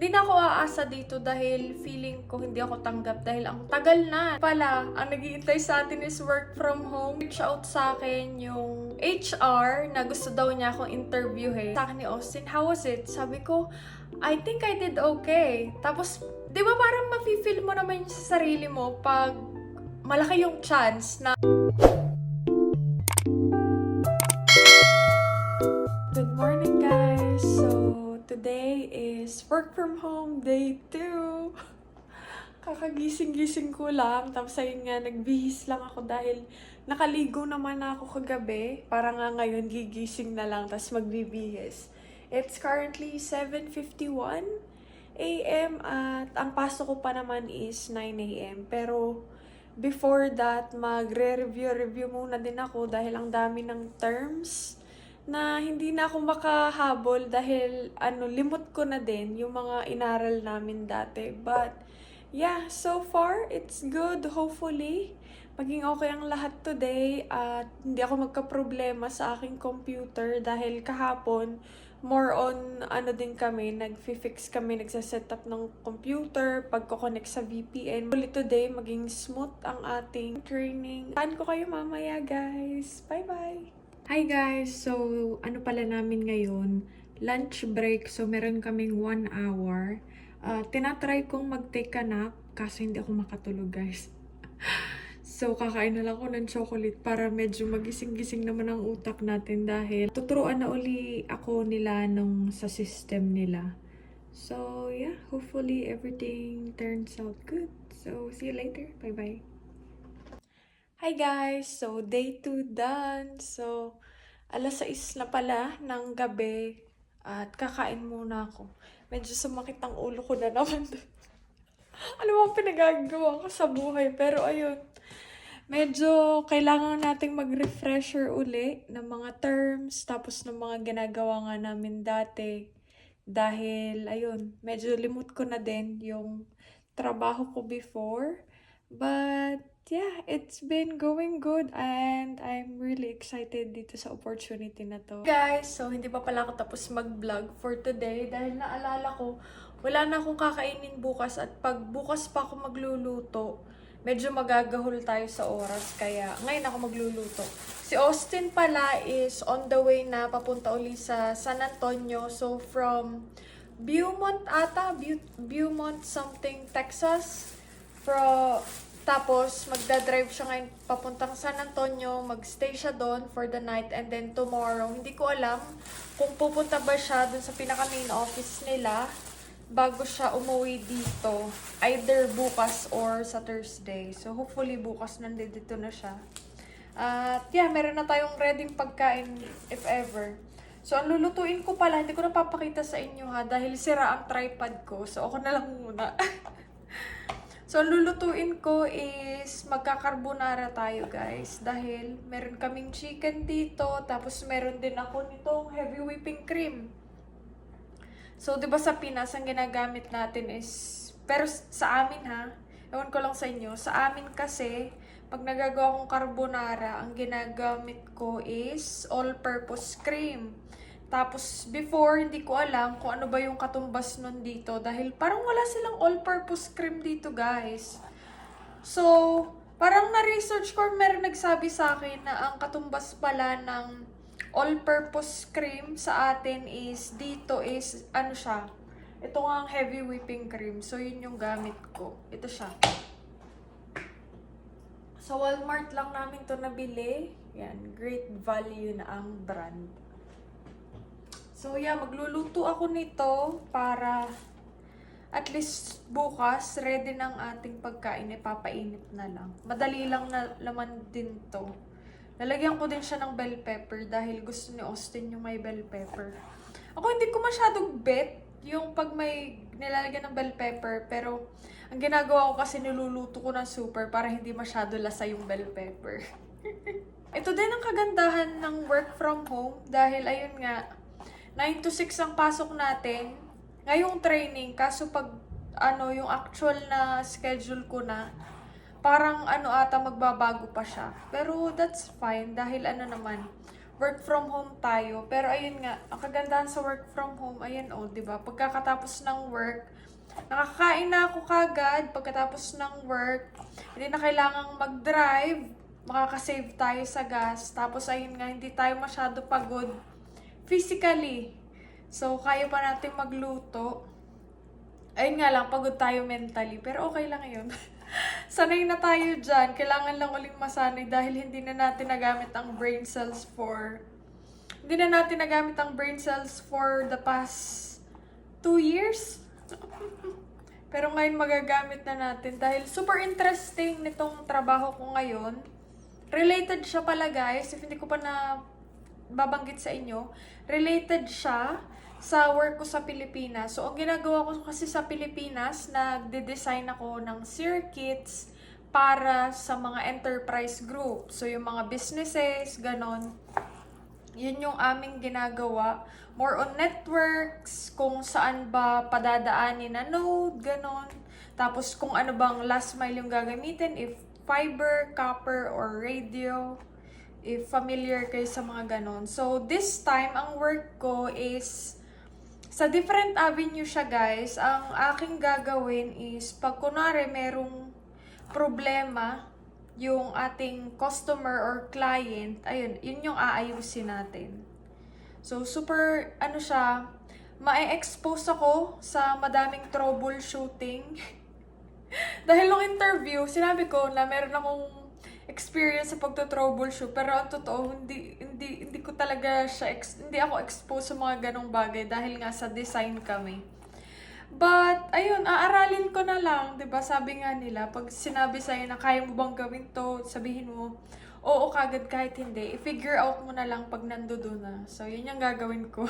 Di na ako aasa dito dahil feeling ko hindi ako tanggap dahil ang tagal na. Pala, ang naghihintay sa atin is work from home. Reach out sa akin yung HR na gusto daw niya akong interviewin. Sa akin ni Austin, how was it? Sabi ko, I think I did okay. Tapos, di ba parang mafe-feel mo naman yung sa sarili mo pag malaki yung chance na Good morning, guys! So, today is work from home day 2. Kakagising-gising ko lang. Tapos ayun nga, nagbihis lang ako dahil nakaligo naman ako kagabi. Para nga ngayon, gigising na lang, tapos magbibihis. It's currently 7:51 a.m. at ang pasok ko pa naman is 9 a.m. Pero before that, magre-review muna din ako dahil ang dami ng terms na hindi na ako makahabol dahil limot ko na din yung mga inaral namin dati. But yeah, so far it's good. Hopefully maging okay ang lahat today at hindi ako magka-problema sa aking computer dahil kahapon more on din kami, nag-fix kami, nagsaset up ng computer, pagko-connect sa VPN. Hopefully today maging smooth ang ating training. Saan ko kayo mamaya, guys. Bye-bye! Hi guys! So, pala namin ngayon? Lunch break. So, meron kaming 1 hour. Tinatry kong mag-take a nap kasi hindi ako makatulog, guys. So, kakain na lang ako ng chocolate para medyo magising-gising naman ang utak natin dahil tuturuan na uli ako nila sa system nila. So, yeah. Hopefully, everything turns out good. So, see you later. Bye-bye! Hi guys! So, day 2 done. So, alas 6 na pala ng gabi at kakain muna ako. Medyo sumakit ang ulo ko na naman. Ano bang pinagagawa ko sa buhay? Pero ayun, medyo kailangan nating mag-refresher uli ng mga terms tapos ng mga ginagawa nga namin dati. Dahil, ayun, medyo limot ko na din yung trabaho ko before. But, yeah, it's been going good and I'm really excited dito sa opportunity na to. Guys, so hindi pa pala ako tapos mag-vlog for today dahil naalala ko, wala na akong kakainin bukas at pag bukas pa ako magluluto, medyo magagahol tayo sa oras kaya ngayon ako magluluto. Si Austin pala is on the way na papunta uli sa San Antonio. So from Beaumont ata, Beaumont something, Texas. Tapos, magdadrive siya ngayon papuntang San Antonio, magstay siya doon for the night, and then tomorrow, hindi ko alam kung pupunta ba siya doon sa pinaka-main office nila bago siya umuwi dito, either bukas or sa Thursday. So, hopefully bukas nandito na siya. At yeah, meron na tayong ready pagkain if ever. So, ang lulutuin ko pala, hindi ko napapakita sa inyo ha, dahil sira ang tripod ko. So, ako na lang muna. So, ang lulutuin ko is magkakarbonara tayo, guys. Dahil meron kaming chicken dito, tapos meron din ako nitong heavy whipping cream. So, di ba sa Pinas, ang ginagamit natin is, pero sa amin ha, ewan ko lang sa inyo, sa amin kasi, pag nagagawa kong carbonara, ang ginagamit ko is all-purpose cream. Tapos, before, hindi ko alam kung ano ba yung katumbas nun dito. Dahil parang wala silang all-purpose cream dito, guys. So, parang na-research ko, meron nagsabi sa akin na ang katumbas pala ng all-purpose cream sa atin is, dito is, siya. Ito nga ang heavy whipping cream. So, yun yung gamit ko. Ito siya. Sa Walmart lang namin to nabili. Yan, Great Value na ang brand. So, yeah, magluluto ako nito para at least bukas, ready ng ating pagkain, ipapainit na lang. Madali lang na laman din to. Lalagyan ko din siya ng bell pepper dahil gusto ni Austin yung may bell pepper. Ako hindi ko masyadong bet yung pag may nilalagyan ng bell pepper, pero ang ginagawa ko kasi niluluto ko ng super para hindi masyado lasa yung bell pepper. Ito din ang kagandahan ng work from home dahil ayun nga, 9 to 6 ang pasok natin. Ngayong training, kaso pag yung actual na schedule ko na, parang ata magbabago pa siya. Pero that's fine dahil naman, work from home tayo. Pero ayun nga, ang kagandahan sa work from home, ayan o, di ba? Pagkakatapos ng work, nakakain na ako kagad pagkatapos ng work. Hindi na kailangang mag-drive, makakasave tayo sa gas. Tapos ayun nga, hindi tayo masyado pagod physically. So, kaya pa natin magluto. Ayun nga lang, pagod tayo mentally. Pero okay lang yun. Sanay na tayo dyan. Kailangan lang uling masanay dahil hindi na natin nagamit ang brain cells for... Hindi na natin nagamit ang brain cells for the past 2 years. Pero ngayon magagamit na natin dahil super interesting nitong trabaho ko ngayon. Related siya pala guys, if hindi ko pa na babanggit sa inyo. Related siya sa work ko sa Pilipinas. So, ang ginagawa ko kasi sa Pilipinas, nagde-design ako ng circuits para sa mga enterprise group. So, yung mga businesses, ganon. Yun yung aming ginagawa. More on networks, kung saan ba padadaanin na node, ganon. Tapos, kung ano bang last mile yung gagamitin, if fiber, copper, or radio. If familiar kayo sa mga ganon. So, this time, ang work ko is sa different avenue siya guys. Ang aking gagawin is pag kunwari merong problema yung ating customer or client, ayun, yun yung aayusin natin. So super ano siya, ma-expose ako sa madaming troubleshooting. Dahil nung interview, sinabi ko na meron akong experience sa pagto-troubleshoot, pero ang totoo, hindi ko talaga siya, hindi ako exposed sa mga ganong bagay dahil nga sa design kami. But, ayun, aaralin ko na lang, 'di ba? Sabi nga nila, pag sinabi sa'yo na kaya mo bang gawin to, sabihin mo, oo kagad kahit hindi. I-figure out mo na lang pag nandoon na. So, yun yung gagawin ko.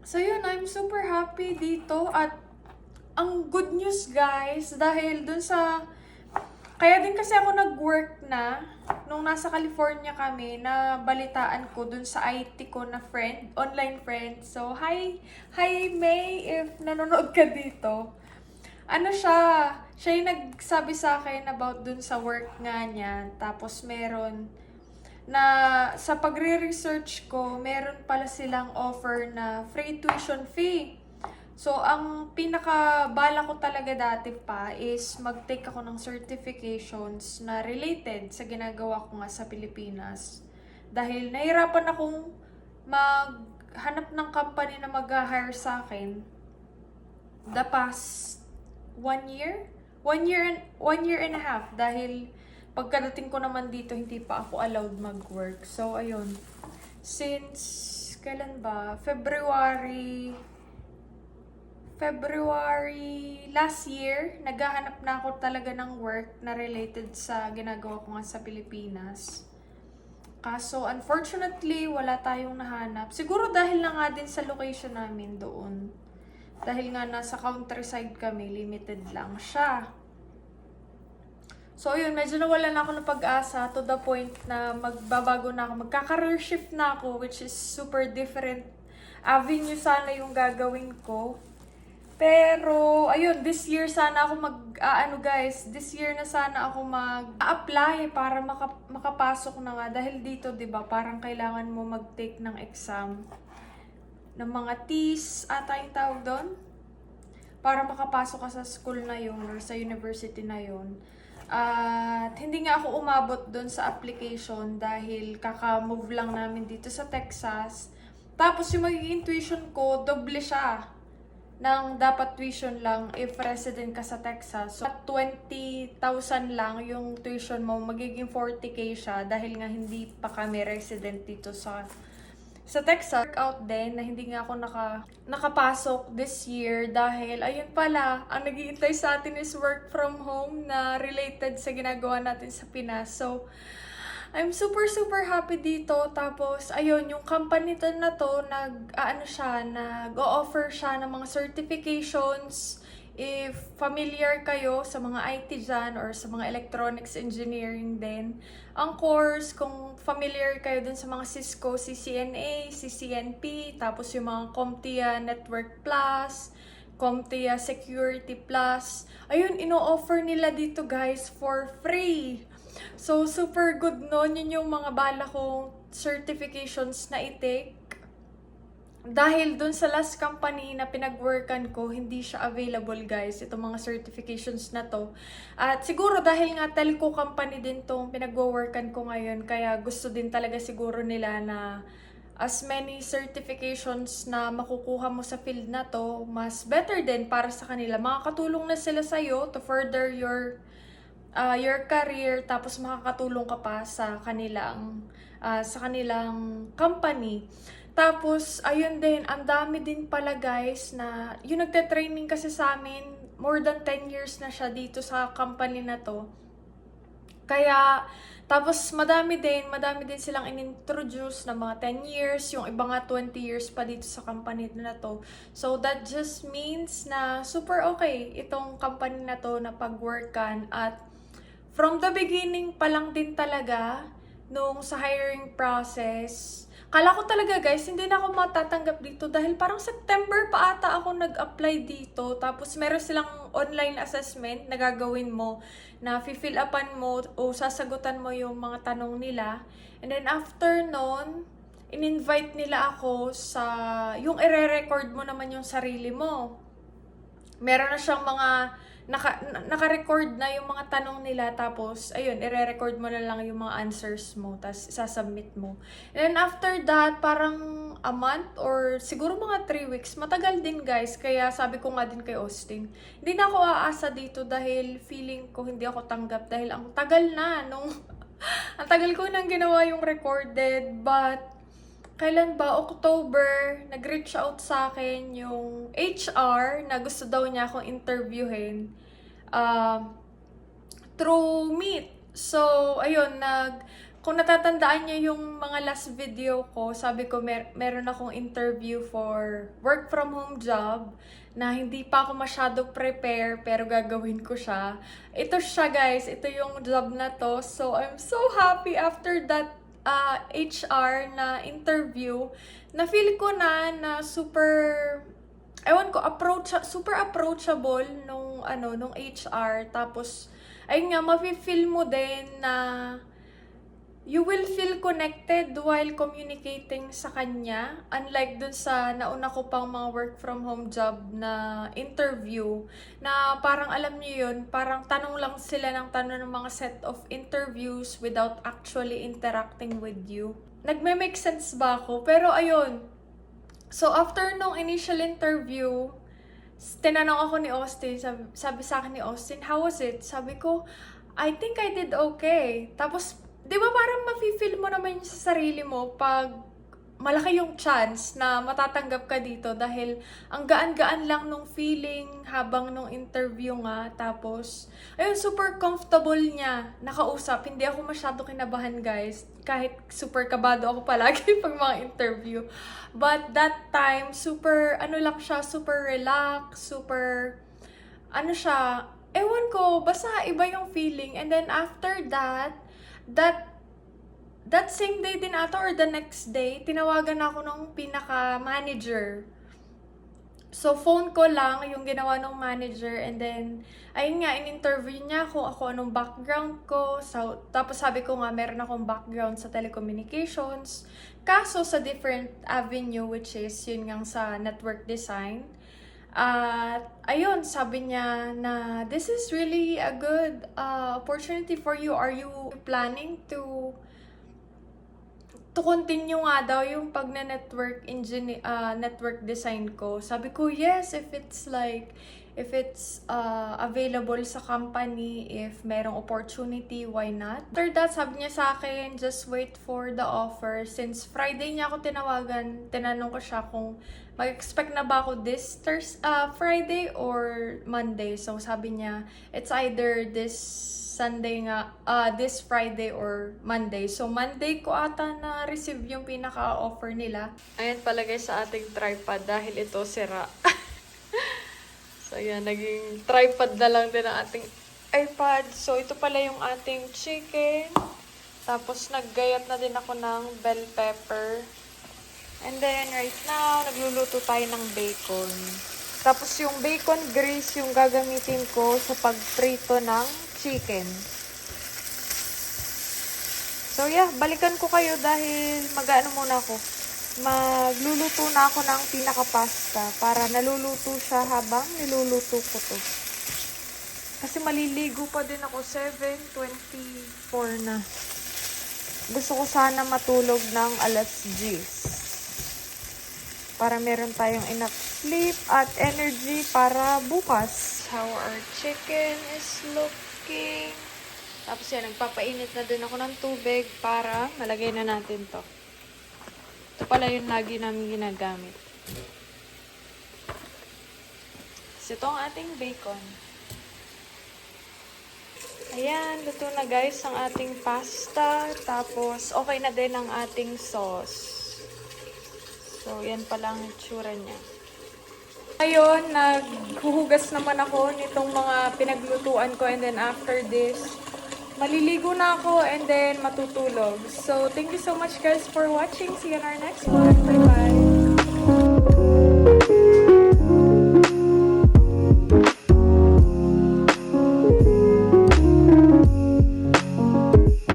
So, yun, I'm super happy dito at ang good news guys, dahil dun sa kaya din kasi ako nag-work na nung nasa California kami na balitaan ko dun sa IT ko na friend, online friend. So, hi May, if nanonood ka dito. Ano siya yung nagsabi sa akin about dun sa work nga niya. Tapos meron na sa pagre-research ko, meron pala silang offer na free tuition fee. So, ang pinaka-bala ko talaga dati pa is mag-take ako ng certifications na related sa ginagawa ko nga sa Pilipinas. Dahil nahirapan akong maghanap ng company na mag-hire sa akin the past 1 year? 1 year and a half. Dahil pagkadating ko naman dito, hindi pa ako allowed mag-work. So, ayun. Since, kailan ba? February last year, naghahanap na ako talaga ng work na related sa ginagawa ko nga sa Pilipinas. Kaso, unfortunately, wala tayong nahanap. Siguro dahil na nga din sa location namin doon. Dahil nga nasa countryside kami, limited lang siya. So, yun, medyo nawala na ako ng pag-asa to the point na magbabago na ako. Magka-career shift na ako, which is super different avenue sana yung gagawin ko. Pero, ayun, this year sana ako this year na sana ako mag-apply para makapasok na nga. Dahil dito, di ba, parang kailangan mo mag-take ng exam ng mga TEAS, ata yung tawag doon, para makapasok ka sa school na yun or sa university na yun. At hindi nga ako umabot doon sa application dahil kaka-move lang namin dito sa Texas. Tapos yung magiging tuition ko, doble siya ng dapat tuition lang if resident ka sa Texas. So, 20,000 lang yung tuition mo, magiging 40K siya dahil nga hindi pa kami resident dito sa Texas. Workout din na hindi nga ako nakapasok this year dahil ayun pala, ang naghihintay sa atin is work from home na related sa ginagawa natin sa Pinas. So, I'm super happy dito. Tapos, ayun, yung company na to, nag-o-offer siya ng mga certifications. If familiar kayo sa mga IT dyan or sa mga electronics engineering din. Ang course, kung familiar kayo dun sa mga Cisco, CCNA, CCNP, tapos yung mga CompTIA Network Plus, CompTIA Security Plus. Ayun, ino-offer nila dito guys for free. So, super good nun. Yun yung mga bala kong certifications na i-take. Dahil dun sa last company na pinag-workan ko, hindi siya available guys, itong mga certifications na to. At siguro dahil nga telco company din tong pinag-workan ko ngayon, kaya gusto din talaga siguro nila na as many certifications na makukuha mo sa field na to, mas better din para sa kanila. Makakatulong na sila sa'yo to further your career, tapos makakatulong ka pa sa kanilang company. Tapos, ayun din, ang dami din pala guys na, yung nagte-training kasi sa amin, more than 10 years na siya dito sa company na to. Kaya, tapos madami din silang in-introduce na mga 10 years, yung iba nga 20 years pa dito sa company na to. So, that just means na super okay itong company na to na pag-workan. At from the beginning pa lang din talaga, nung sa hiring process, kala ko talaga guys, hindi na ako matatanggap dito dahil parang September pa ata ako nag-apply dito. Tapos meron silang online assessment na gagawin mo, na fill upan mo o sasagutan mo yung mga tanong nila. And then after nun, in-invite nila ako sa, yung ire-record mo naman yung sarili mo. Meron na siyang mga naka-record na yung mga tanong nila, tapos ayun, ire-record mo na lang yung mga answers mo, tapos isasubmit mo. And then after that, parang a month or siguro mga 3 weeks, matagal din guys, kaya sabi ko nga din kay Austin, hindi na ako aasa dito dahil feeling ko hindi ako tanggap dahil ang tagal na nung ang tagal ko nang ginawa yung recorded. But kailan ba? October, nag-reach out sa akin yung HR na gusto daw niya akong interviewin through Meet. So, ayun, kung natatandaan niyo yung mga last video ko, sabi ko meron akong interview for work from home job na hindi pa ako masyado prepare pero gagawin ko siya. Ito siya guys, ito yung job na to. So, I'm so happy after that HR na interview, na feel ko na super, ewan ko, super approachable nung HR. Tapos, ayun nga, mafe-feel mo din na you will feel connected while communicating sa kanya. Unlike dun sa nauna ko pang mga work from home job na interview, na parang alam niyo yun, parang tanong lang sila ng tanong ng mga set of interviews without actually interacting with you. Nagme-make sense ba ako? Pero ayun, so after nung initial interview, tinanong ako ni Austin, sabi sa akin ni Austin, how was it? Sabi ko, I think I did okay. Tapos, di ba parang mafe-feel mo naman sa sarili mo pag malaki yung chance na matatanggap ka dito dahil ang gaan-gaan lang nung feeling habang nung interview nga. Tapos, ayun, super comfortable niya nakausap. Hindi ako masyado kinabahan guys, kahit super kabado ako palagi pag mga interview. But that time, super, lang siya, super relax, super, siya, ewan ko, basta iba yung feeling. And then after that same day din ata or the next day, tinawagan ako ng pinaka-manager. So, phone ko lang yung ginawa ng manager, and then, ayun nga, in-interview niya ako anong background ko. So, tapos sabi ko nga, meron akong background sa telecommunications. Kaso sa different avenue, which is yun nga sa network design. At ayun, sabi niya na this is really a good opportunity for you. Are you planning to continue nga daw yung network design ko? Sabi ko, yes, if it's available sa company, if merong opportunity, why not? After that, sabi niya sa akin, just wait for the offer. Since Friday niya ako tinawagan, tinanong ko siya kung mag-expect na ba ako this Friday or Monday. So, sabi niya, it's either this Friday or Monday. So, Monday ko ata na-receive yung pinaka-offer nila. Ayan pala guys sa ating tripod dahil ito sira. So, ayan, naging tripod na lang din ang ating iPad. So, ito pala yung ating chicken. Tapos, naggayat na din ako ng bell pepper. And then, right now, nagluluto tayo ng bacon. Tapos, yung bacon grease yung gagamitin ko sa pagprito ng chicken. So yeah, balikan ko kayo dahil mag-ano muna ako. Magluluto na ako ng pinaka-pasta para naluluto siya habang niluluto ko to. Kasi maliligo pa din ako, 7:24 na. Gusto ko sana matulog ng alas 10. Para meron tayong enough sleep at energy para bukas. How our chicken is looking. Tapos yan, nagpapainit na din ako ng tubig para malagay na natin to. Ito pala yung lagi namin ginagamit. So, ito ang ating bacon. Ayan, luto na guys ang ating pasta. Tapos, okay na din ang ating sauce. So, yan pala ang itsura niya. Ngayon, naghuhugas naman ako nitong mga pinaglutuan ko. And then after this, maliligo na ako and then matutulog. So, thank you so much guys for watching. See you in our next one. Bye-bye!